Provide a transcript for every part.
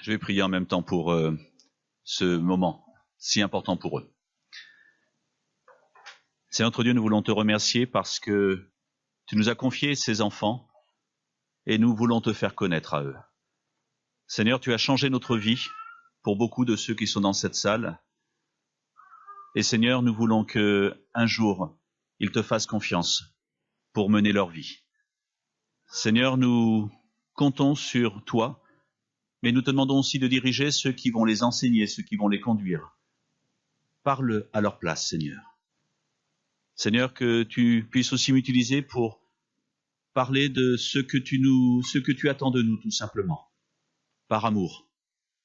Je vais prier en même temps pour ce moment si important pour eux. Seigneur notre Dieu, nous voulons te remercier parce que tu nous as confié ces enfants et nous voulons te faire connaître à eux. Seigneur, tu as changé notre vie pour beaucoup de ceux qui sont dans cette salle. Et Seigneur, nous voulons que un jour, ils te fassent confiance pour mener leur vie. Seigneur, nous comptons sur toi, mais nous te demandons aussi de diriger ceux qui vont les enseigner, ceux qui vont les conduire. Parle à leur place, Seigneur. Seigneur, que tu puisses aussi m'utiliser pour parler de ce que tu attends de nous, tout simplement, par amour,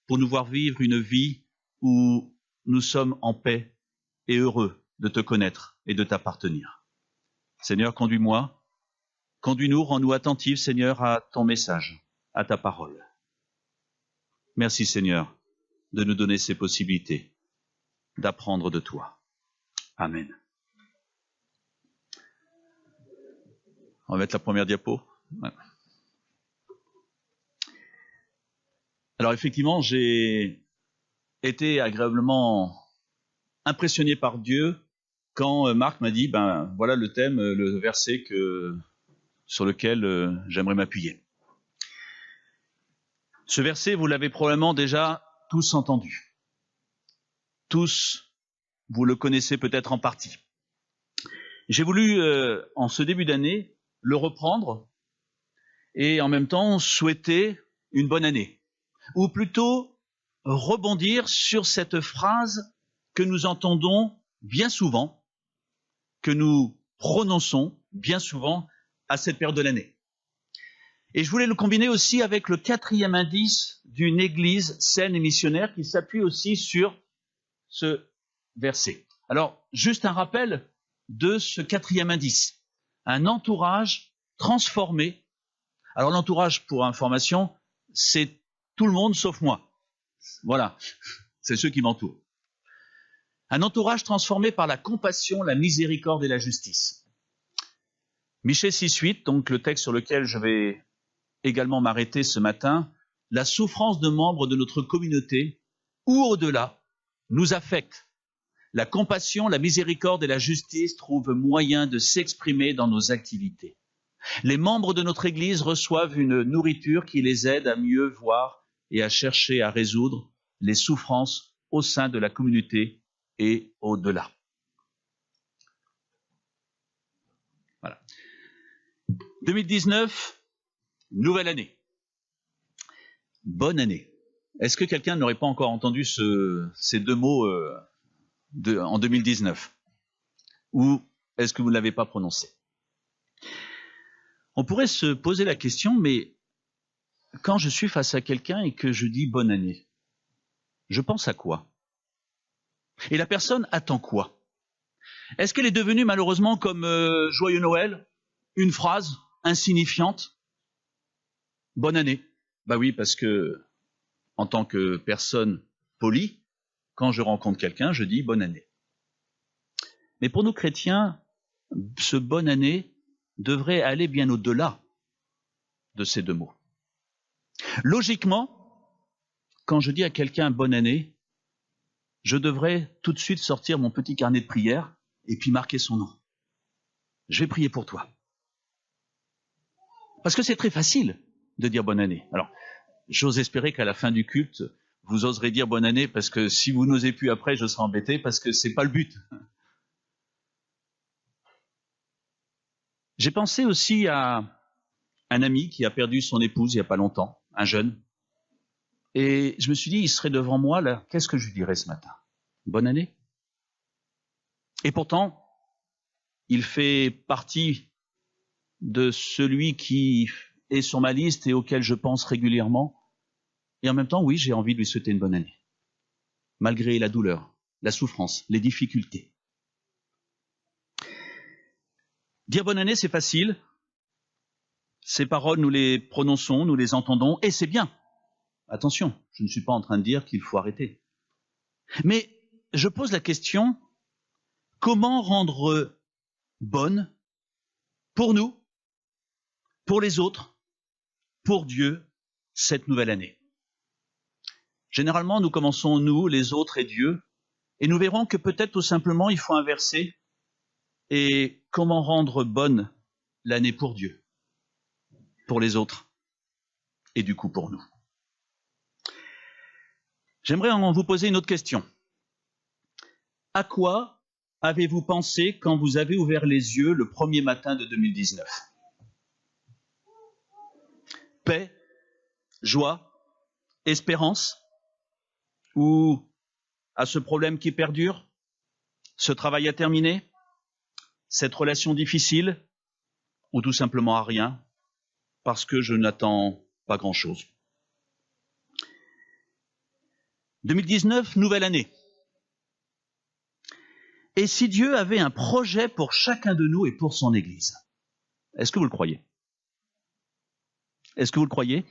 pour nous voir vivre une vie où nous sommes en paix et heureux de te connaître et de t'appartenir. Seigneur, conduis-moi, conduis-nous, rends-nous attentifs, Seigneur, à ton message, à ta parole. Merci, Seigneur, de nous donner ces possibilités d'apprendre de toi. Amen. On va mettre la première diapo. Ouais. Alors effectivement, j'ai été agréablement impressionné par Dieu quand Marc m'a dit, voilà le thème, le verset sur lequel j'aimerais m'appuyer. Ce verset, vous l'avez probablement déjà tous entendu. Tous, vous le connaissez peut-être en partie. J'ai voulu, en ce début d'année, le reprendre et en même temps souhaiter une bonne année. Ou plutôt rebondir sur cette phrase que nous entendons bien souvent, que nous prononçons bien souvent à cette période de l'année. Et je voulais le combiner aussi avec le 4e indice d'une église saine et missionnaire qui s'appuie aussi sur ce verset. Alors, juste un rappel de ce 4e indice. Un entourage transformé. Alors l'entourage, pour information, c'est tout le monde sauf moi. Voilà, c'est ceux qui m'entourent. Un entourage transformé par la compassion, la miséricorde et la justice. Michée 6:8, donc le texte sur lequel je vais également m'arrêter ce matin, la souffrance de membres de notre communauté ou au-delà nous affecte. La compassion, la miséricorde et la justice trouvent moyen de s'exprimer dans nos activités. Les membres de notre Église reçoivent une nourriture qui les aide à mieux voir et à chercher à résoudre les souffrances au sein de la communauté et au-delà. Voilà. 2019, nouvelle année. Bonne année. Est-ce que quelqu'un n'aurait pas encore entendu ces deux mots en 2019? Ou est-ce que vous ne l'avez pas prononcé? On pourrait se poser la question, mais quand je suis face à quelqu'un et que je dis bonne année, je pense à quoi? Et la personne attend quoi? Est-ce qu'elle est devenue malheureusement comme joyeux Noël, une phrase insignifiante? Bonne année. Bah oui, parce que en tant que personne polie, quand je rencontre quelqu'un, je dis bonne année. Mais pour nous chrétiens, ce bonne année devrait aller bien au-delà de ces deux mots. Logiquement, quand je dis à quelqu'un bonne année, je devrais tout de suite sortir mon petit carnet de prière et puis marquer son nom. Je vais prier pour toi. Parce que c'est très facile de dire bonne année. Alors, j'ose espérer qu'à la fin du culte, vous oserez dire bonne année, parce que si vous n'osez plus après, je serai embêté, parce que c'est pas le but. J'ai pensé aussi à un ami qui a perdu son épouse il n'y a pas longtemps, un jeune. Et je me suis dit, il serait devant moi, là, qu'est-ce que je lui dirais ce matin? Bonne année. Et pourtant, il fait partie de celui qui est sur ma liste et auquel je pense régulièrement. Et en même temps, oui, j'ai envie de lui souhaiter une bonne année. Malgré la douleur, la souffrance, les difficultés. Dire bonne année, c'est facile. Ces paroles, nous les prononçons, nous les entendons, et c'est bien. Attention, je ne suis pas en train de dire qu'il faut arrêter. Mais je pose la question, comment rendre bonne pour nous, pour les autres, pour Dieu, cette nouvelle année? Généralement, nous commençons nous, les autres et Dieu, et nous verrons que peut-être tout simplement il faut inverser. Et comment rendre bonne l'année pour Dieu, pour les autres, et du coup pour nous. J'aimerais vous poser une autre question. À quoi avez-vous pensé quand vous avez ouvert les yeux le premier matin de 2019 ? Paix, joie, espérance, ou à ce problème qui perdure, ce travail à terminer, cette relation difficile, ou tout simplement à rien, parce que je n'attends pas grand-chose. 2019, nouvelle année. Et si Dieu avait un projet pour chacun de nous et pour son Église ? Est-ce que vous le croyez ? Est-ce que vous le croyez ?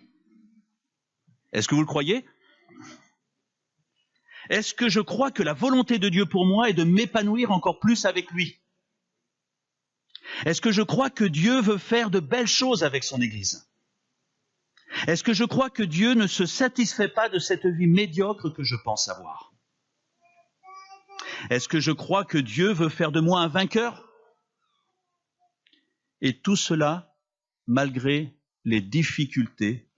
Est-ce que vous le croyez ? Est-ce que je crois que la volonté de Dieu pour moi est de m'épanouir encore plus avec lui ? Est-ce que je crois que Dieu veut faire de belles choses avec son Église ? Est-ce que je crois que Dieu ne se satisfait pas de cette vie médiocre que je pense avoir ? Est-ce que je crois que Dieu veut faire de moi un vainqueur ? Et tout cela, malgré les difficultés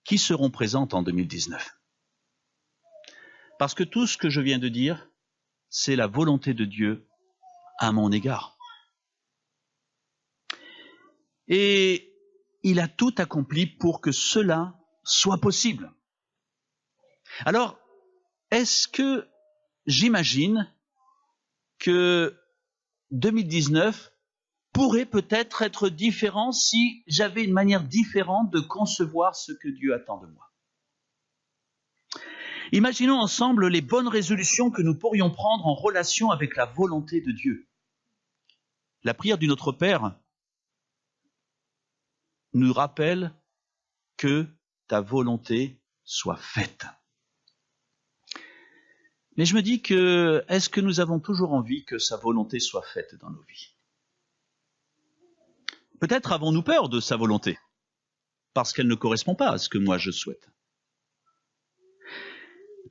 qui seront présentes en 2019. Parce que tout ce que je viens de dire, c'est la volonté de Dieu à mon égard. Et il a tout accompli pour que cela soit possible. Alors, est-ce que j'imagine que 2019 pourrait peut-être être différent si j'avais une manière différente de concevoir ce que Dieu attend de moi. Imaginons ensemble les bonnes résolutions que nous pourrions prendre en relation avec la volonté de Dieu. La prière du Notre Père nous rappelle que ta volonté soit faite. Mais je me dis que, est-ce que nous avons toujours envie que sa volonté soit faite dans nos vies ? Peut-être avons-nous peur de sa volonté, parce qu'elle ne correspond pas à ce que moi je souhaite.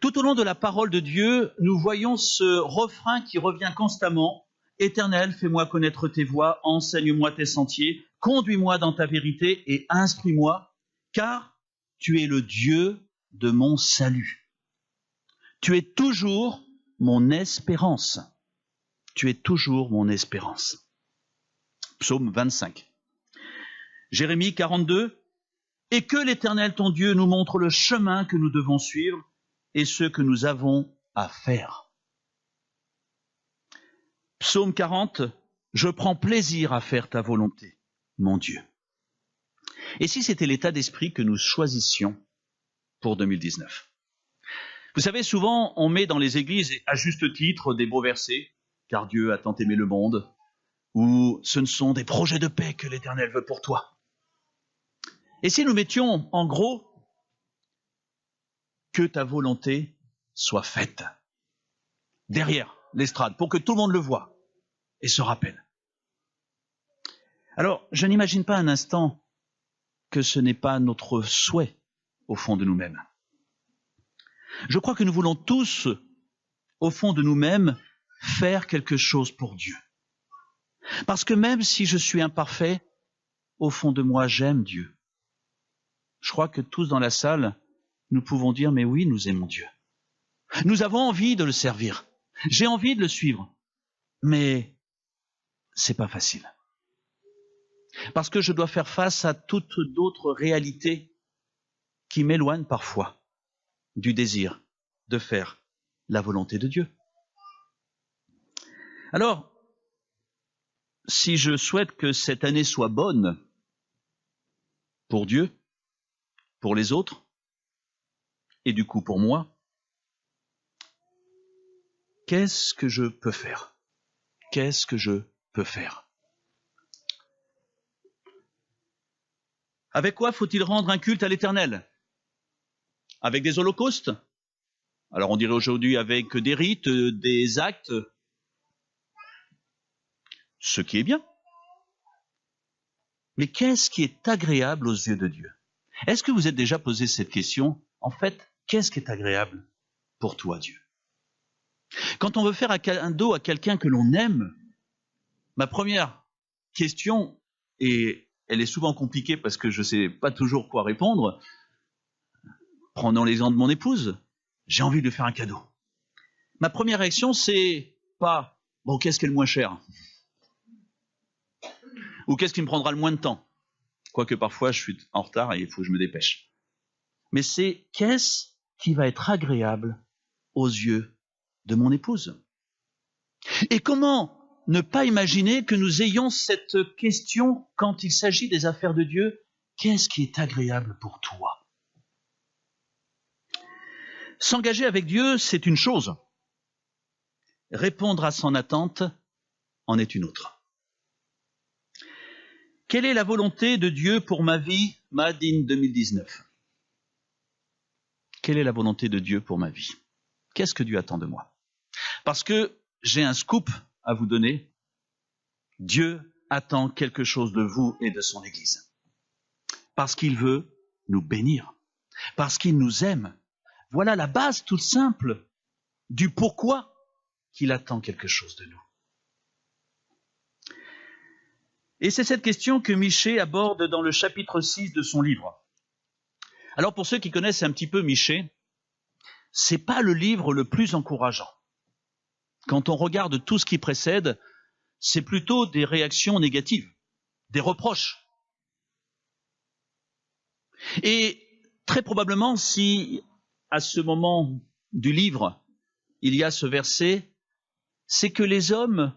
Tout au long de la parole de Dieu, nous voyons ce refrain qui revient constamment. « Éternel, fais-moi connaître tes voies, enseigne-moi tes sentiers, conduis-moi dans ta vérité et instruis-moi, car tu es le Dieu de mon salut. Tu es toujours mon espérance. Tu es toujours mon espérance. » Psaume 25. Jérémie 42. « Et que l'Éternel ton Dieu nous montre le chemin que nous devons suivre et ce que nous avons à faire. » Psaume 40. « Je prends plaisir à faire ta volonté, mon Dieu. » Et si c'était l'état d'esprit que nous choisissions pour 2019 ? Vous savez, souvent, on met dans les églises, à juste titre, des beaux versets, « Car Dieu a tant aimé le monde », ou « Ce ne sont des projets de paix que l'Éternel veut pour toi. » Et si nous mettions en gros « Que ta volonté soit faite » derrière l'estrade, pour que tout le monde le voie et se rappelle. Alors, je n'imagine pas un instant que ce n'est pas notre souhait au fond de nous-mêmes. Je crois que nous voulons tous, au fond de nous-mêmes, faire quelque chose pour Dieu. Parce que même si je suis imparfait, au fond de moi, j'aime Dieu. Je crois que tous dans la salle, nous pouvons dire, mais oui, nous aimons Dieu. Nous avons envie de le servir. J'ai envie de le suivre. Mais c'est pas facile. Parce que je dois faire face à toutes d'autres réalités qui m'éloignent parfois du désir de faire la volonté de Dieu. Alors, si je souhaite que cette année soit bonne pour Dieu, pour les autres, et du coup pour moi, qu'est-ce que je peux faire ? Qu'est-ce que je peux faire ? Avec quoi faut-il rendre un culte à l'Éternel ? Avec des holocaustes ? Alors on dirait aujourd'hui avec des rites, des actes, ce qui est bien. Mais qu'est-ce qui est agréable aux yeux de Dieu ? Est-ce que vous êtes déjà posé cette question ? En fait, qu'est-ce qui est agréable pour toi, Dieu? Quand on veut faire un cadeau à quelqu'un que l'on aime, ma première question, et elle est souvent compliquée parce que je ne sais pas toujours quoi répondre, prenons l'exemple de mon épouse, j'ai envie de lui faire un cadeau. Ma première réaction, c'est pas « bon, qu'est-ce qui est le moins cher ?» ou « qu'est-ce qui me prendra le moins de temps ?» Quoique parfois je suis en retard et il faut que je me dépêche. Mais c'est qu'est-ce qui va être agréable aux yeux de mon épouse? Et comment ne pas imaginer que nous ayons cette question quand il s'agit des affaires de Dieu? Qu'est-ce qui est agréable pour toi? S'engager avec Dieu, c'est une chose. Répondre à son attente en est une autre. Quelle est la volonté de Dieu pour ma vie, Madine 2019? Quelle est la volonté de Dieu pour ma vie? Qu'est-ce que Dieu attend de moi? Parce que j'ai un scoop à vous donner. Dieu attend quelque chose de vous et de son Église. Parce qu'il veut nous bénir. Parce qu'il nous aime. Voilà la base toute simple du pourquoi qu'il attend quelque chose de nous. Et c'est cette question que Michée aborde dans le chapitre 6 de son livre. Alors pour ceux qui connaissent un petit peu Michée, c'est pas le livre le plus encourageant. Quand on regarde tout ce qui précède, c'est plutôt des réactions négatives, des reproches. Et très probablement, si à ce moment du livre, il y a ce verset, c'est que les hommes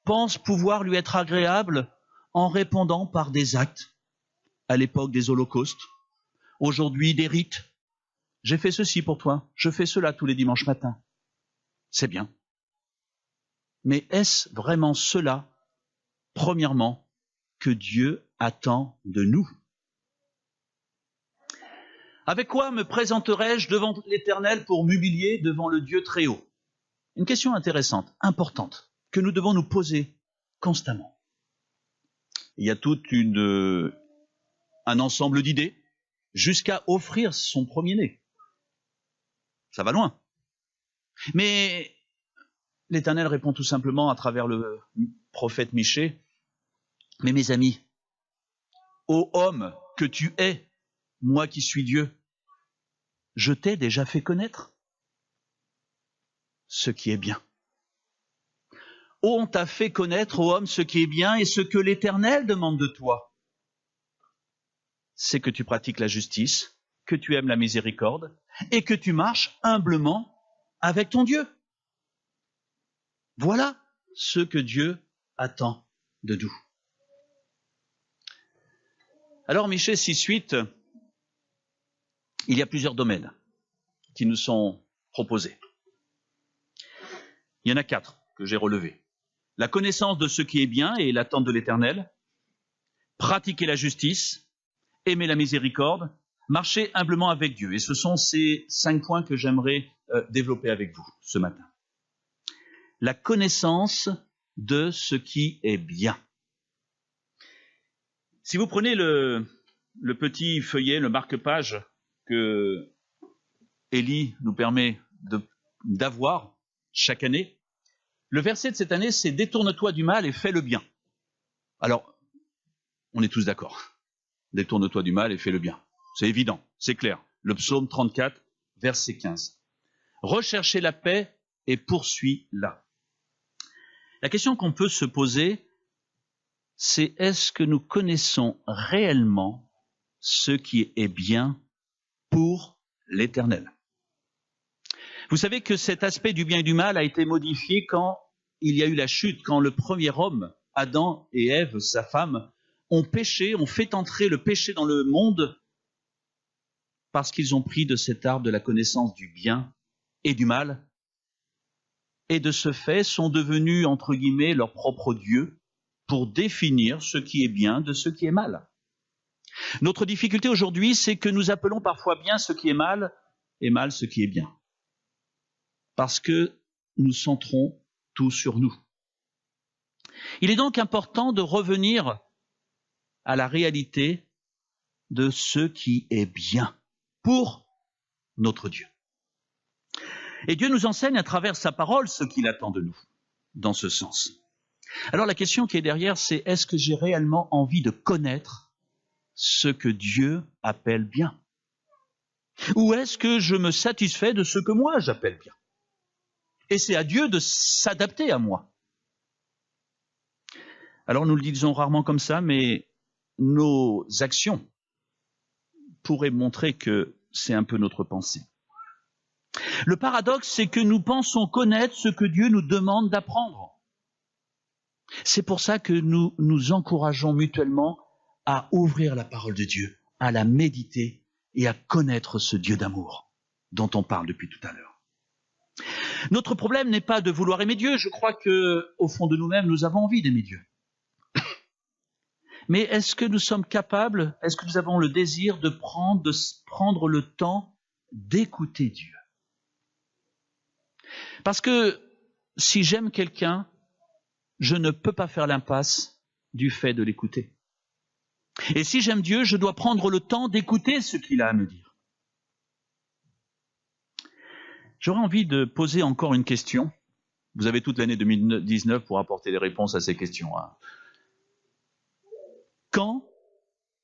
pensent pouvoir lui être agréables en répondant par des actes. À l'époque des holocaustes, aujourd'hui des rites. J'ai fait ceci pour toi, je fais cela tous les dimanches matins. C'est bien. Mais est-ce vraiment cela, premièrement, que Dieu attend de nous? Avec quoi me présenterai-je devant l'Éternel pour m'humilier devant le Dieu très haut? Une question intéressante, importante, que nous devons nous poser constamment. Il y a tout un ensemble d'idées jusqu'à offrir son premier-né. Ça va loin. Mais l'Éternel répond tout simplement à travers le prophète Michée, « Mais mes amis, ô homme que tu es, moi qui suis Dieu, je t'ai déjà fait connaître ce qui est bien. On t'a fait connaître, ô homme, ce qui est bien et ce que l'Éternel demande de toi. C'est que tu pratiques la justice, que tu aimes la miséricorde et que tu marches humblement avec ton Dieu. » Voilà ce que Dieu attend de nous. Alors, Michée 6.8, il y a plusieurs domaines qui nous sont proposés. Il y en a 4 que j'ai relevés. La connaissance de ce qui est bien et l'attente de l'Éternel, pratiquer la justice, aimer la miséricorde, marcher humblement avec Dieu. Et ce sont ces 5 points que j'aimerais développer avec vous ce matin. La connaissance de ce qui est bien. Si vous prenez le petit feuillet, le marque-page que Élie nous permet d'avoir chaque année, le verset de cette année, c'est « Détourne-toi du mal et fais le bien ». Alors, on est tous d'accord. Détourne-toi du mal et fais le bien. C'est évident, c'est clair. Le psaume 34, verset 15. Recherchez la paix et poursuis-la. La question qu'on peut se poser, c'est est-ce que nous connaissons réellement ce qui est bien pour l'Éternel? Vous savez que cet aspect du bien et du mal a été modifié quand il y a eu la chute, quand le premier homme, Adam et Ève, sa femme, ont péché, ont fait entrer le péché dans le monde parce qu'ils ont pris de cet arbre de la connaissance du bien et du mal, et de ce fait sont devenus, entre guillemets, leur propre Dieu pour définir ce qui est bien de ce qui est mal. Notre difficulté aujourd'hui, c'est que nous appelons parfois bien ce qui est mal et mal ce qui est bien. Parce que nous centrons tout sur nous. Il est donc important de revenir à la réalité de ce qui est bien pour notre Dieu. Et Dieu nous enseigne à travers sa parole ce qu'il attend de nous, dans ce sens. Alors la question qui est derrière, c'est est-ce que j'ai réellement envie de connaître ce que Dieu appelle bien? Ou est-ce que je me satisfais de ce que moi j'appelle bien? Et c'est à Dieu de s'adapter à moi. Alors nous le disons rarement comme ça, mais nos actions pourraient montrer que c'est un peu notre pensée. Le paradoxe, c'est que nous pensons connaître ce que Dieu nous demande d'apprendre. C'est pour ça que nous nous encourageons mutuellement à ouvrir la parole de Dieu, à la méditer et à connaître ce Dieu d'amour dont on parle depuis tout à l'heure. Notre problème n'est pas de vouloir aimer Dieu. Je crois que, au fond de nous-mêmes, nous avons envie d'aimer Dieu. Mais est-ce que nous sommes capables, est-ce que nous avons le désir de prendre le temps d'écouter Dieu? Parce que si j'aime quelqu'un, je ne peux pas faire l'impasse du fait de l'écouter. Et si j'aime Dieu, je dois prendre le temps d'écouter ce qu'il a à me dire. J'aurais envie de poser encore une question. Vous avez toute l'année 2019 pour apporter des réponses à ces questions. Quand,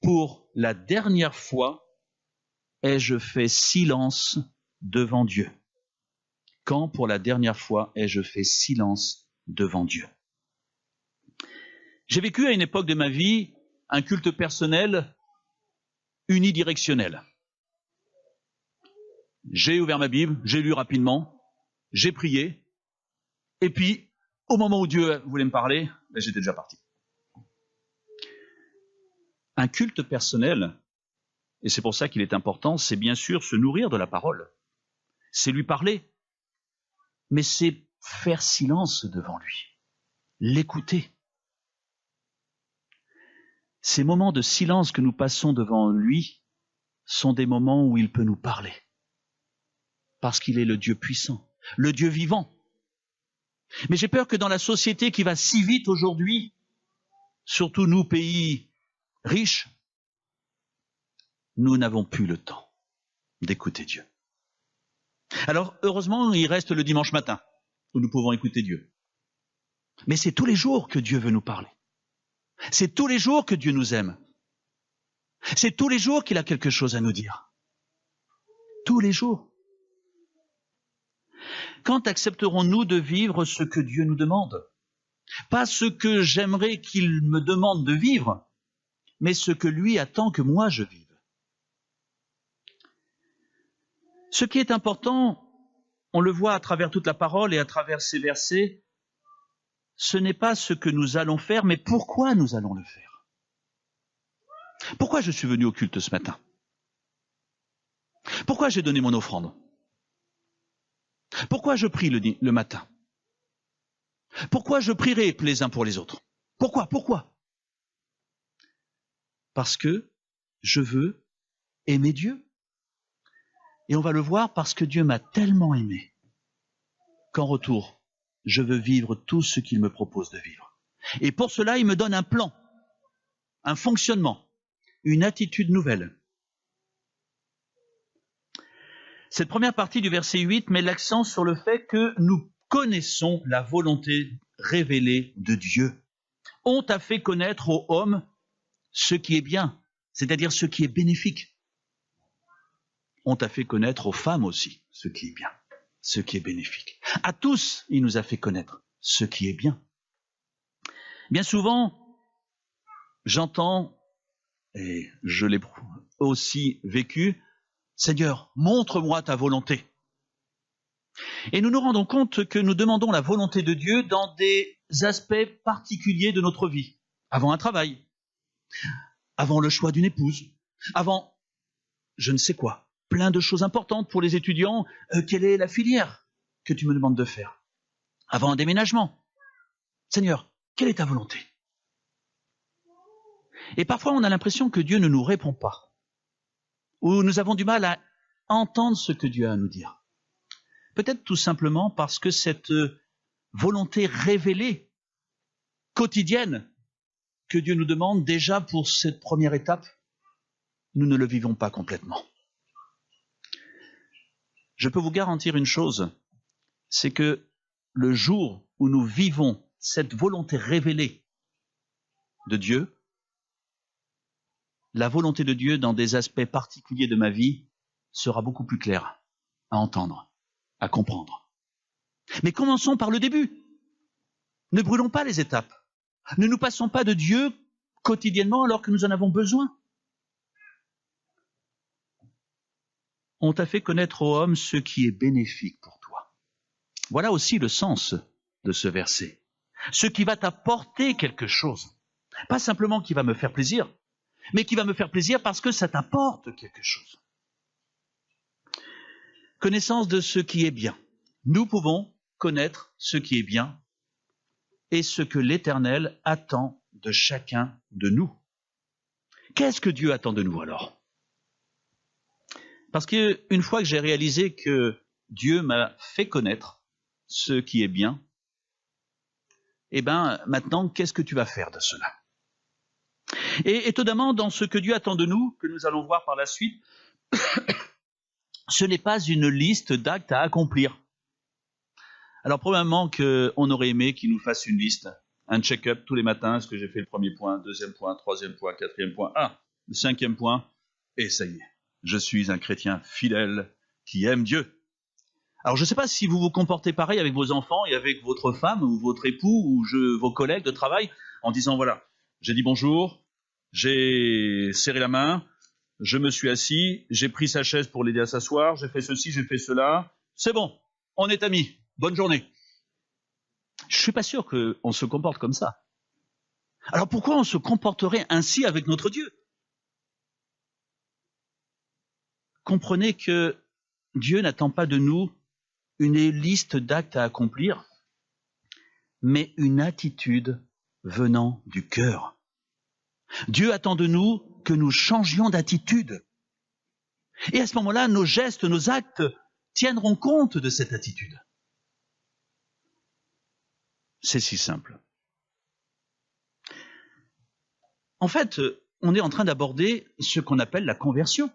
pour la dernière fois, ai-je fait silence devant Dieu? Quand, pour la dernière fois, ai-je fait silence devant Dieu? J'ai vécu à une époque de ma vie un culte personnel unidirectionnel. J'ai ouvert ma Bible, j'ai lu rapidement, j'ai prié, et puis, au moment où Dieu voulait me parler, j'étais déjà parti. Un culte personnel, et c'est pour ça qu'il est important, c'est bien sûr se nourrir de la parole. C'est lui parler, mais c'est faire silence devant lui, l'écouter. Ces moments de silence que nous passons devant lui sont des moments où il peut nous parler. Parce qu'il est le Dieu puissant, le Dieu vivant. Mais j'ai peur que dans la société qui va si vite aujourd'hui, surtout nous, pays riches, nous n'avons plus le temps d'écouter Dieu. Alors, heureusement, il reste le dimanche matin où nous pouvons écouter Dieu. Mais c'est tous les jours que Dieu veut nous parler. C'est tous les jours que Dieu nous aime. C'est tous les jours qu'il a quelque chose à nous dire. Tous les jours. Quand accepterons-nous de vivre ce que Dieu nous demande? Pas ce que j'aimerais qu'il me demande de vivre, mais ce que lui attend que moi je vive. Ce qui est important, on le voit à travers toute la parole et à travers ces versets, ce n'est pas ce que nous allons faire, mais pourquoi nous allons le faire. Pourquoi je suis venu au culte ce matin? Pourquoi j'ai donné mon offrande? Pourquoi je prie le matin? Pourquoi je prierai les uns pour les autres? Pourquoi? Parce que je veux aimer Dieu. Et on va le voir parce que Dieu m'a tellement aimé qu'en retour, je veux vivre tout ce qu'il me propose de vivre. Et pour cela, il me donne un plan, un fonctionnement, une attitude nouvelle. Cette première partie du verset 8 met l'accent sur le fait que nous connaissons la volonté révélée de Dieu. On t'a fait connaître aux hommes ce qui est bien, c'est-à-dire ce qui est bénéfique. On t'a fait connaître aux femmes aussi ce qui est bien, ce qui est bénéfique. À tous, il nous a fait connaître ce qui est bien. Bien souvent, j'entends, et je l'ai aussi vécu, Seigneur, montre-moi ta volonté. Et nous nous rendons compte que nous demandons la volonté de Dieu dans des aspects particuliers de notre vie. Avant un travail, avant le choix d'une épouse, avant je ne sais quoi, plein de choses importantes pour les étudiants. Quelle est la filière que tu me demandes de faire? Avant un déménagement. Seigneur, quelle est ta volonté? Et parfois on a l'impression que Dieu ne nous répond pas. Ou nous avons du mal à entendre ce que Dieu a à nous dire. Peut-être tout simplement parce que cette volonté révélée, quotidienne, que Dieu nous demande déjà pour cette première étape, nous ne le vivons pas complètement. Je peux vous garantir une chose, c'est que le jour où nous vivons cette volonté révélée de Dieu, la volonté de Dieu dans des aspects particuliers de ma vie sera beaucoup plus claire à entendre, à comprendre. Mais commençons par le début. Ne brûlons pas les étapes. Ne nous passons pas de Dieu quotidiennement alors que nous en avons besoin. On t'a fait connaître, ô homme, ce qui est bénéfique pour toi. Voilà aussi le sens de ce verset. Ce qui va t'apporter quelque chose. Pas simplement qui va me faire plaisir, mais qui va me faire plaisir parce que ça t'apporte quelque chose. Connaissance de ce qui est bien. Nous pouvons connaître ce qui est bien et ce que l'Éternel attend de chacun de nous. Qu'est-ce que Dieu attend de nous alors? Parce qu'une fois que j'ai réalisé que Dieu m'a fait connaître ce qui est bien, eh bien, maintenant, qu'est-ce que tu vas faire de cela? Et étonnamment, dans ce que Dieu attend de nous, que nous allons voir par la suite, ce n'est pas une liste d'actes à accomplir. Alors, probablement qu'on aurait aimé qu'il nous fasse une liste, un check-up tous les matins. Est-ce que j'ai fait le premier point, deuxième point, troisième point, quatrième point, le cinquième point, et ça y est, je suis un chrétien fidèle qui aime Dieu. Alors, je ne sais pas si vous vous comportez pareil avec vos enfants et avec votre femme ou votre époux ou vos collègues de travail en disant, voilà, j'ai dit bonjour, j'ai serré la main, je me suis assis, j'ai pris sa chaise pour l'aider à s'asseoir, j'ai fait ceci, j'ai fait cela, c'est bon, on est amis, bonne journée. Je ne suis pas sûr qu'on se comporte comme ça. Alors pourquoi on se comporterait ainsi avec notre Dieu? Comprenez que Dieu n'attend pas de nous une liste d'actes à accomplir, mais une attitude venant du cœur. Dieu attend de nous que nous changions d'attitude. Et à ce moment-là, nos gestes, nos actes tiendront compte de cette attitude. C'est si simple. En fait, on est en train d'aborder ce qu'on appelle la conversion.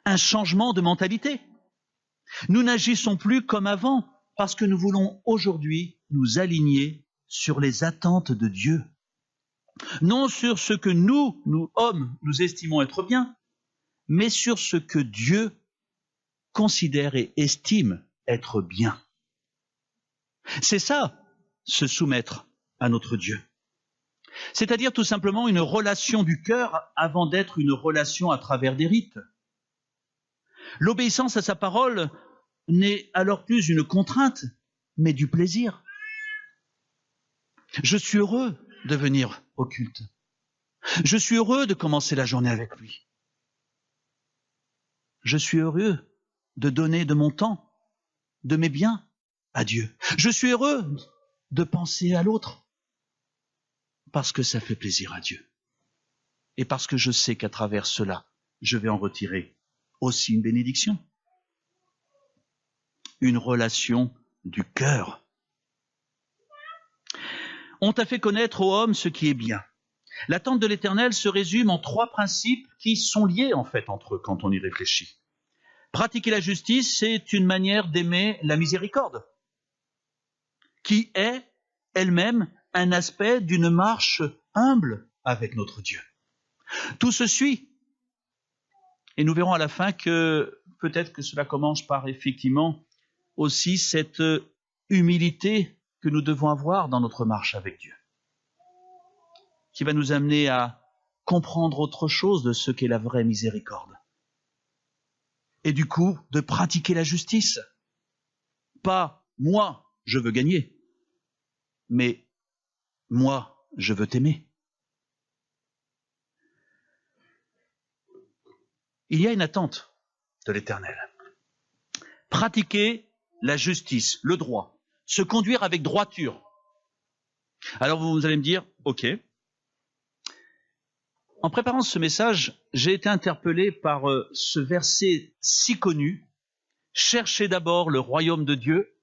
Un changement de mentalité. Nous n'agissons plus comme avant parce que nous voulons aujourd'hui nous aligner sur les attentes de Dieu. Non sur ce que nous, hommes, nous estimons être bien, mais sur ce que Dieu considère et estime être bien. C'est ça, se soumettre à notre Dieu. C'est-à-dire tout simplement une relation du cœur avant d'être une relation à travers des rites. L'obéissance à sa parole n'est alors plus une contrainte, mais du plaisir. Je suis heureux de venir au culte. Je suis heureux de commencer la journée avec lui. Je suis heureux de donner de mon temps, de mes biens à Dieu. Je suis heureux de penser à l'autre parce que ça fait plaisir à Dieu. Et parce que je sais qu'à travers cela, je vais en retirer aussi une bénédiction. Une relation du cœur. On t'a fait connaître, ô homme, ce qui est bien. L'attente de l'Éternel se résume en 3 principes qui sont liés en fait entre eux quand on y réfléchit. Pratiquer la justice, c'est une manière d'aimer la miséricorde, qui est elle-même un aspect d'une marche humble avec notre Dieu. Tout se suit. Et nous verrons à la fin que peut-être que cela commence par effectivement aussi cette humilité que nous devons avoir dans notre marche avec Dieu, qui va nous amener à comprendre autre chose de ce qu'est la vraie miséricorde. Et du coup, de pratiquer la justice. Pas moi, je veux gagner, mais moi, je veux t'aimer. Il y a une attente de l'Éternel. Pratiquer la justice, le droit, se conduire avec droiture. Alors vous allez me dire, ok. En préparant ce message, j'ai été interpellé par ce verset si connu. Cherchez d'abord le royaume de Dieu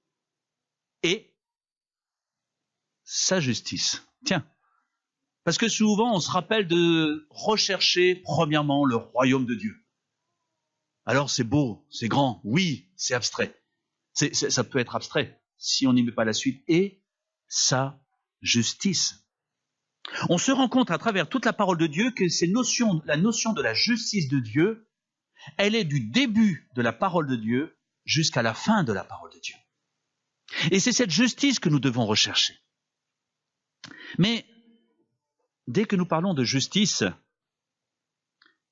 et sa justice. Tiens, parce que souvent on se rappelle de rechercher premièrement le royaume de Dieu. Alors c'est beau, c'est grand, oui, c'est abstrait. Ça peut être abstrait si on n'y met pas la suite. Et sa justice. On se rend compte à travers toute la parole de Dieu que la notion de la justice de Dieu, elle est du début de la parole de Dieu jusqu'à la fin de la parole de Dieu. Et c'est cette justice que nous devons rechercher. Mais dès que nous parlons de justice,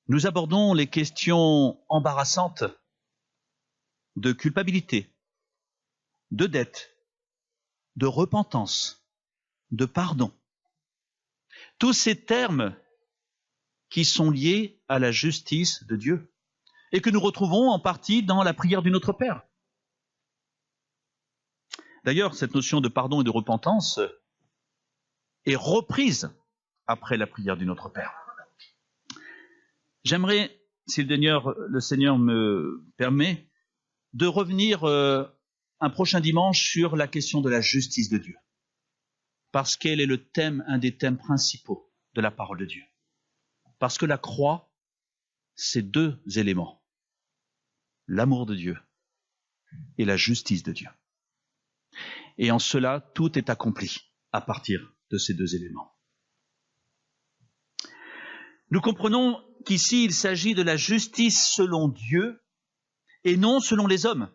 nous abordons les questions embarrassantes de culpabilité, de dette, de repentance, de pardon. Tous ces termes qui sont liés à la justice de Dieu et que nous retrouvons en partie dans la prière du Notre Père. D'ailleurs, cette notion de pardon et de repentance est reprise après la prière du Notre Père. J'aimerais, si le Seigneur me permet, de revenir un prochain dimanche sur la question de la justice de Dieu. Parce qu'elle est un des thèmes principaux de la parole de Dieu. Parce que la croix, c'est deux éléments. L'amour de Dieu et la justice de Dieu. Et en cela, tout est accompli à partir de ces deux éléments. Nous comprenons qu'ici, il s'agit de la justice selon Dieu et non selon les hommes.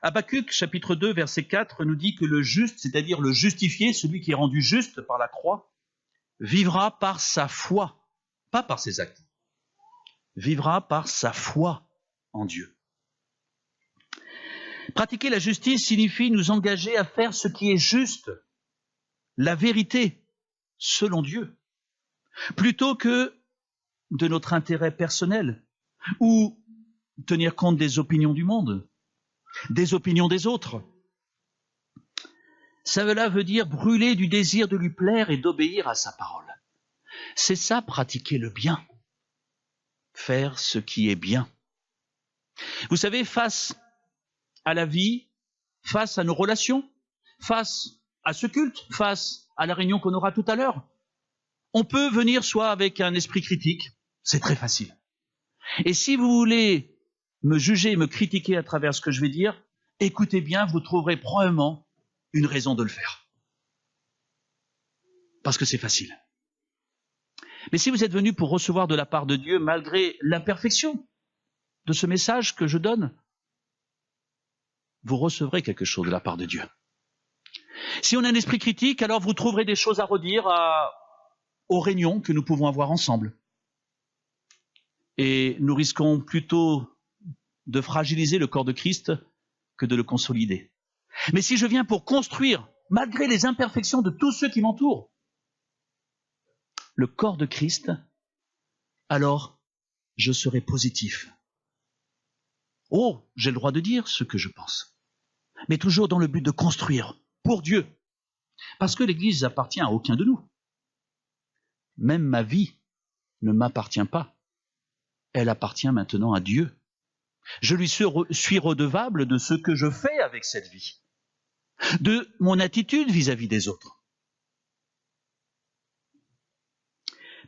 Habakkuk, chapitre 2, verset 4, nous dit que le juste, c'est-à-dire le justifié, celui qui est rendu juste par la croix, vivra par sa foi, pas par ses actes. Vivra par sa foi en Dieu. Pratiquer la justice signifie nous engager à faire ce qui est juste, la vérité, selon Dieu, plutôt que de notre intérêt personnel ou tenir compte des opinions du monde, des opinions des autres. Cela veut dire brûler du désir de lui plaire et d'obéir à sa parole. C'est ça, pratiquer le bien. Faire ce qui est bien. Vous savez, face à la vie, face à nos relations, face à ce culte, face à la réunion qu'on aura tout à l'heure, on peut venir soit avec un esprit critique, c'est très facile. Et si vous voulez me juger, me critiquer à travers ce que je vais dire, écoutez bien, vous trouverez probablement une raison de le faire. Parce que c'est facile. Mais si vous êtes venu pour recevoir de la part de Dieu, malgré l'imperfection de ce message que je donne, vous recevrez quelque chose de la part de Dieu. Si on a un esprit critique, alors vous trouverez des choses à redire aux réunions que nous pouvons avoir ensemble. Et nous risquons plutôt de fragiliser le corps de Christ que de le consolider. Mais si je viens pour construire, malgré les imperfections de tous ceux qui m'entourent, le corps de Christ, alors je serai positif. Oh, j'ai le droit de dire ce que je pense, mais toujours dans le but de construire pour Dieu. Parce que l'Église appartient à aucun de nous. Même ma vie ne m'appartient pas. Elle appartient maintenant à Dieu. Je lui suis redevable de ce que je fais avec cette vie, de mon attitude vis-à-vis des autres.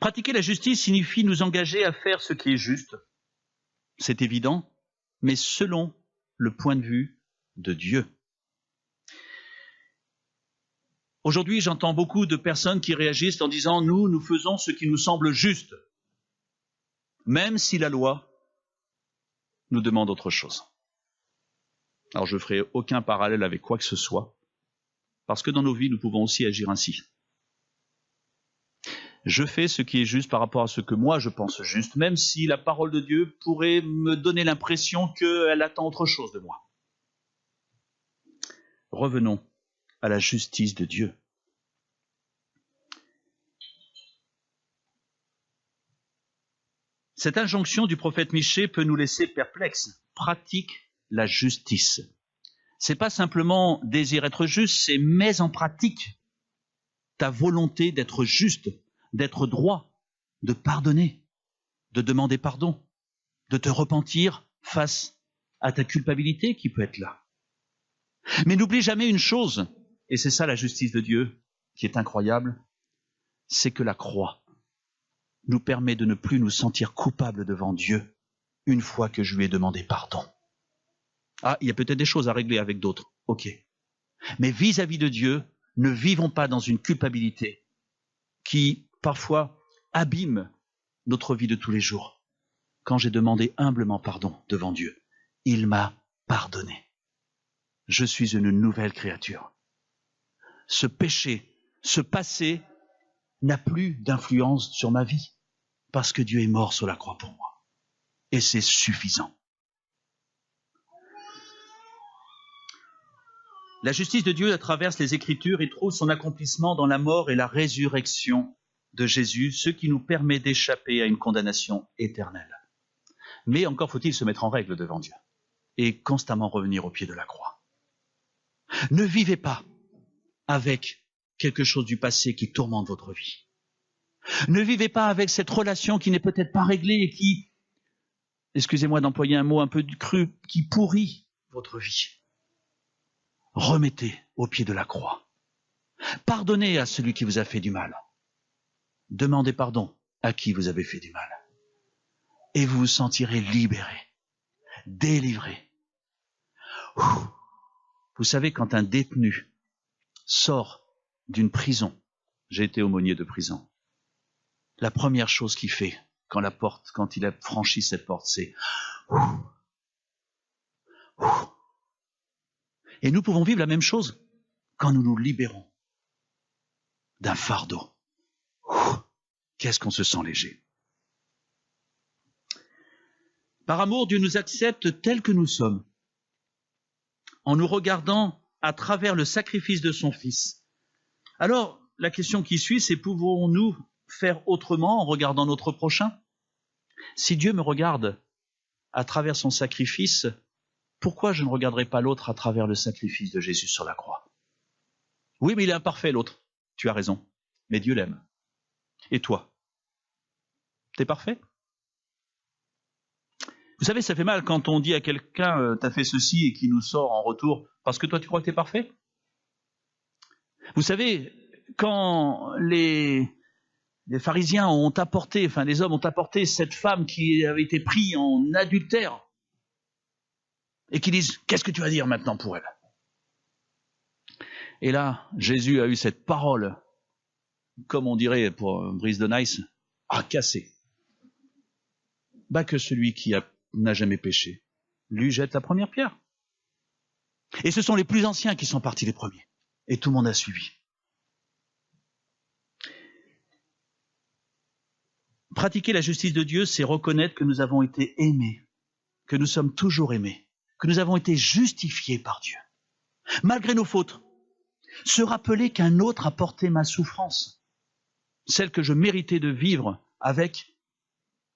Pratiquer la justice signifie nous engager à faire ce qui est juste. C'est évident, mais selon le point de vue de Dieu. Aujourd'hui, j'entends beaucoup de personnes qui réagissent en disant « nous faisons ce qui nous semble juste », même si la loi nous demande autre chose. Alors je ne ferai aucun parallèle avec quoi que ce soit, parce que dans nos vies, nous pouvons aussi agir ainsi. Je fais ce qui est juste par rapport à ce que moi je pense juste, même si la parole de Dieu pourrait me donner l'impression qu'elle attend autre chose de moi. Revenons à la justice de Dieu. Cette injonction du prophète Michée peut nous laisser perplexes. Pratique la justice. C'est pas simplement désir être juste, c'est mets en pratique ta volonté d'être juste, d'être droit, de pardonner, de demander pardon, de te repentir face à ta culpabilité qui peut être là. Mais n'oublie jamais une chose, et c'est ça la justice de Dieu qui est incroyable, c'est que la croix nous permet de ne plus nous sentir coupables devant Dieu une fois que je lui ai demandé pardon. Ah, il y a peut-être des choses à régler avec d'autres, ok. Mais vis-à-vis de Dieu, ne vivons pas dans une culpabilité qui, parfois, abîme notre vie de tous les jours. Quand j'ai demandé humblement pardon devant Dieu, il m'a pardonné. Je suis une nouvelle créature. Ce péché, ce passé n'a plus d'influence sur ma vie parce que Dieu est mort sur la croix pour moi. Et c'est suffisant. La justice de Dieu traverse les Écritures et trouve son accomplissement dans la mort et la résurrection de Jésus, ce qui nous permet d'échapper à une condamnation éternelle. Mais encore faut-il se mettre en règle devant Dieu et constamment revenir au pied de la croix. Ne vivez pas avec quelque chose du passé qui tourmente votre vie. Ne vivez pas avec cette relation qui n'est peut-être pas réglée et qui, excusez-moi d'employer un mot un peu cru, qui pourrit votre vie. Remettez au pied de la croix. Pardonnez à celui qui vous a fait du mal. Demandez pardon à qui vous avez fait du mal. Et vous vous sentirez libéré, délivré. Vous savez, quand un détenu sort d'une prison, j'ai été aumônier de prison, la première chose qu'il fait quand il a franchi cette porte, c'est et nous pouvons vivre la même chose quand nous nous libérons d'un fardeau. Qu'est-ce qu'on se sent léger. Par amour, Dieu nous accepte tels que nous sommes, en nous regardant à travers le sacrifice de son Fils. Alors, la question qui suit, c'est pouvons-nous faire autrement en regardant notre prochain? Si Dieu me regarde à travers son sacrifice, pourquoi je ne regarderai pas l'autre à travers le sacrifice de Jésus sur la croix? Oui, mais il est imparfait l'autre. Tu as raison. Mais Dieu l'aime. Et toi? T'es parfait? Vous savez, ça fait mal quand on dit à quelqu'un t'as fait ceci et qu'il nous sort en retour parce que toi tu crois que t'es parfait. Vous savez, quand les pharisiens ont apporté, enfin les hommes ont apporté cette femme qui avait été prise en adultère et qui disent qu'est-ce que tu vas dire maintenant pour elle? Et là, Jésus a eu cette parole, comme on dirait pour Brise de Nice, à casser. Bah que celui qui n'a jamais péché, lui jette la première pierre. Et ce sont les plus anciens qui sont partis les premiers. Et tout le monde a suivi. Pratiquer la justice de Dieu, c'est reconnaître que nous avons été aimés, que nous sommes toujours aimés, que nous avons été justifiés par Dieu. Malgré nos fautes, se rappeler qu'un autre a porté ma souffrance, celle que je méritais de vivre avec,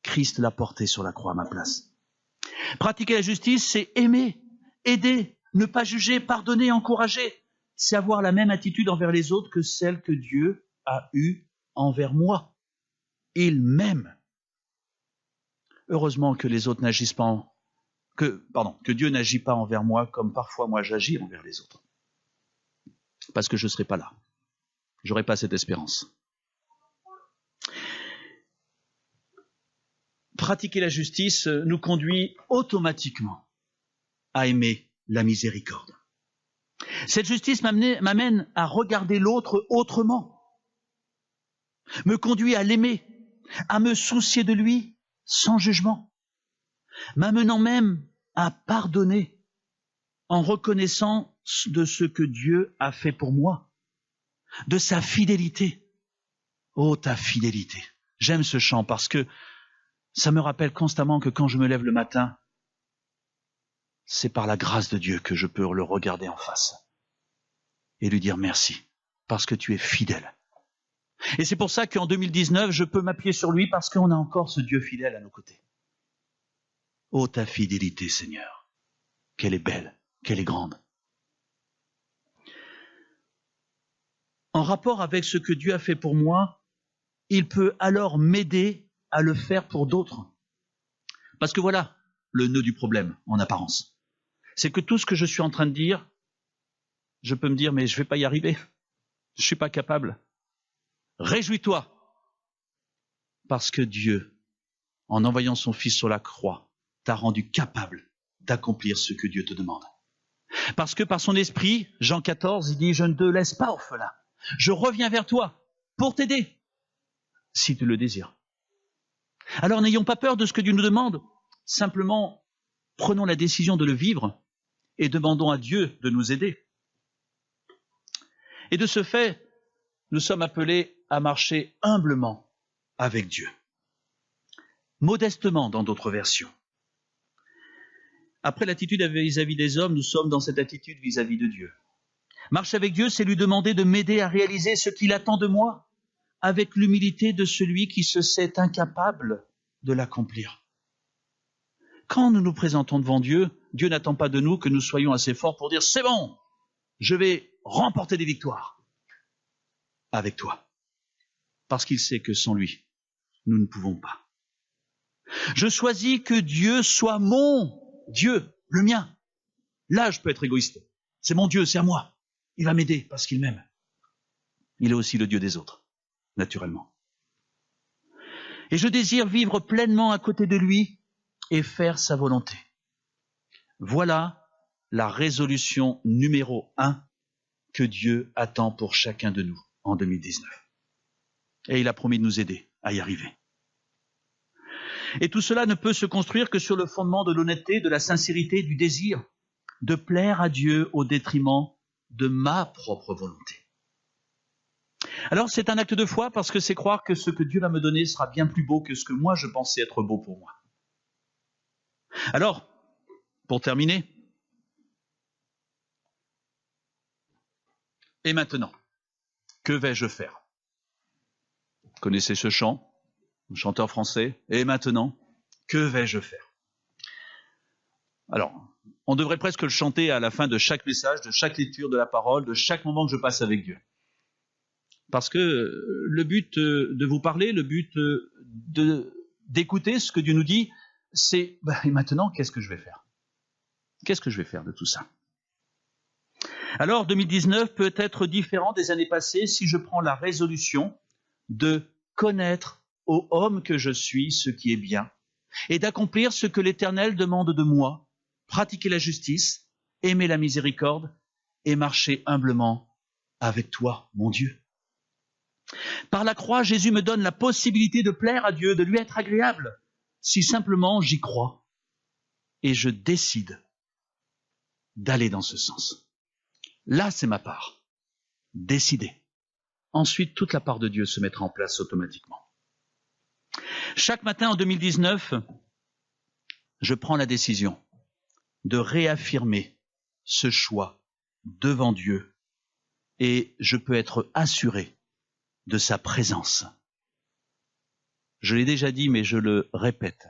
Christ l'a portée sur la croix à ma place. Pratiquer la justice, c'est aimer, aider, ne pas juger, pardonner, encourager. C'est avoir la même attitude envers les autres que celle que Dieu a eue envers moi. Il m'aime. Heureusement que les autres n'agissent pas, que Dieu n'agit pas envers moi comme parfois moi j'agis envers les autres. Parce que je ne serai pas là. Je n'aurai pas cette espérance. Pratiquer la justice nous conduit automatiquement à aimer la miséricorde. Cette justice m'amène à regarder l'autre autrement, me conduit à l'aimer, à me soucier de lui sans jugement, m'amenant même à pardonner en reconnaissant de ce que Dieu a fait pour moi, de sa fidélité. Oh, ta fidélité. J'aime ce chant parce que ça me rappelle constamment que quand je me lève le matin, c'est par la grâce de Dieu que je peux le regarder en face et lui dire merci, parce que tu es fidèle. Et c'est pour ça qu'en 2019, je peux m'appuyer sur lui parce qu'on a encore ce Dieu fidèle à nos côtés. Oh, ta fidélité, Seigneur, qu'elle est belle, qu'elle est grande. En rapport avec ce que Dieu a fait pour moi, il peut alors m'aider à le faire pour d'autres. Parce que voilà le nœud du problème, en apparence. C'est que tout ce que je suis en train de dire, je peux me dire, mais je ne vais pas y arriver. Je ne suis pas capable. Réjouis-toi. Parce que Dieu, en envoyant son Fils sur la croix, t'a rendu capable d'accomplir ce que Dieu te demande. Parce que par son esprit, Jean 14, il dit « Je ne te laisse pas orphelin. Je reviens vers toi pour t'aider, si tu le désires. » Alors n'ayons pas peur de ce que Dieu nous demande. Simplement, prenons la décision de le vivre et demandons à Dieu de nous aider. Et de ce fait, nous sommes appelés à marcher humblement avec Dieu. Modestement dans d'autres versions. Après l'attitude vis-à-vis des hommes, nous sommes dans cette attitude vis-à-vis de Dieu. Marcher avec Dieu, c'est lui demander de m'aider à réaliser ce qu'il attend de moi, avec l'humilité de celui qui se sait incapable de l'accomplir. Quand nous nous présentons devant Dieu, Dieu n'attend pas de nous que nous soyons assez forts pour dire « C'est bon, je vais remporter des victoires avec toi. » Parce qu'il sait que sans lui, nous ne pouvons pas. Je choisis que Dieu soit mon Dieu, le mien. Là, je peux être égoïste. C'est mon Dieu, c'est à moi. Il va m'aider parce qu'il m'aime. Il est aussi le Dieu des autres, naturellement. Et je désire vivre pleinement à côté de lui et faire sa volonté. Voilà la résolution numéro 1 que Dieu attend pour chacun de nous en 2019. Et il a promis de nous aider à y arriver. Et tout cela ne peut se construire que sur le fondement de l'honnêteté, de la sincérité, du désir de plaire à Dieu au détriment de ma propre volonté. Alors c'est un acte de foi parce que c'est croire que ce que Dieu va me donner sera bien plus beau que ce que moi je pensais être beau pour moi. Alors, pour terminer, et maintenant, que vais-je faire? Vous connaissez ce chant? Un chanteur français. Et maintenant, que vais-je faire? Alors, on devrait presque le chanter à la fin de chaque message, de chaque lecture de la parole, de chaque moment que je passe avec Dieu. Parce que le but de vous parler, le but d'écouter ce que Dieu nous dit, c'est et maintenant, qu'est-ce que je vais faire? Qu'est-ce que je vais faire de tout ça? Alors, 2019 peut être différent des années passées si je prends la résolution de connaître ô homme que je suis ce qui est bien, et d'accomplir ce que l'Éternel demande de moi, pratiquer la justice, aimer la miséricorde, et marcher humblement avec toi, mon Dieu. Par la croix, Jésus me donne la possibilité de plaire à Dieu, de lui être agréable, si simplement j'y crois, et je décide d'aller dans ce sens. Là, c'est ma part. Décider. Ensuite, toute la part de Dieu se mettra en place automatiquement. Chaque matin en 2019, je prends la décision de réaffirmer ce choix devant Dieu et je peux être assuré de sa présence. Je l'ai déjà dit, mais je le répète.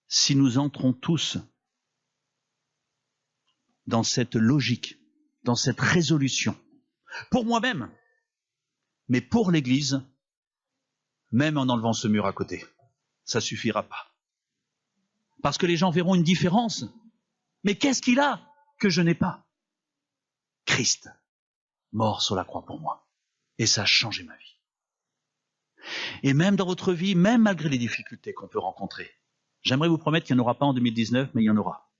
Si nous entrons tous dans cette logique, dans cette résolution, pour moi-même, mais pour l'Église, même en enlevant ce mur à côté, ça suffira pas. Parce que les gens verront une différence. Mais qu'est-ce qu'il a que je n'ai pas? Christ, mort sur la croix pour moi. Et ça a changé ma vie. Et même dans votre vie, même malgré les difficultés qu'on peut rencontrer, j'aimerais vous promettre qu'il n'y en aura pas en 2019, mais il y en aura.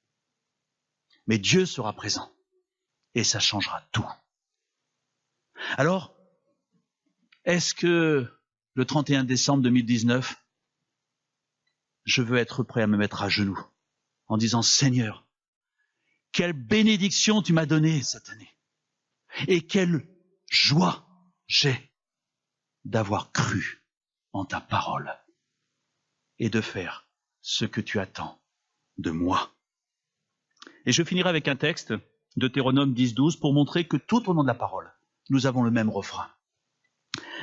Mais Dieu sera présent. Et ça changera tout. Alors, est-ce que le 31 décembre 2019, je veux être prêt à me mettre à genoux en disant « Seigneur, quelle bénédiction tu m'as donnée cette année et quelle joie j'ai d'avoir cru en ta parole et de faire ce que tu attends de moi. » Et je finirai avec un texte de Deutéronome 10-12 pour montrer que tout au long de la parole, nous avons le même refrain.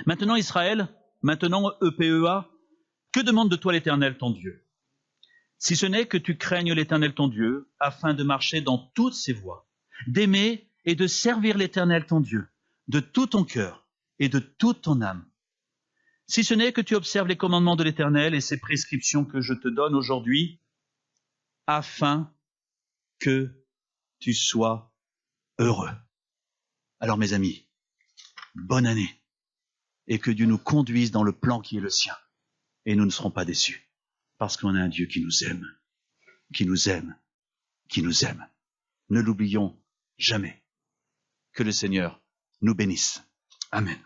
Maintenant Israël, maintenant EPEA, que demande de toi l'Éternel ton Dieu? Si ce n'est que tu craignes l'Éternel ton Dieu, afin de marcher dans toutes ses voies, d'aimer et de servir l'Éternel ton Dieu, de tout ton cœur et de toute ton âme. Si ce n'est que tu observes les commandements de l'Éternel et ses prescriptions que je te donne aujourd'hui, afin que tu sois heureux. Alors mes amis, bonne année, et que Dieu nous conduise dans le plan qui est le sien, et nous ne serons pas déçus, parce qu'on a un Dieu qui nous aime. qui nous aime, qui nous aime. Ne l'oublions jamais. Que le Seigneur nous bénisse. Amen.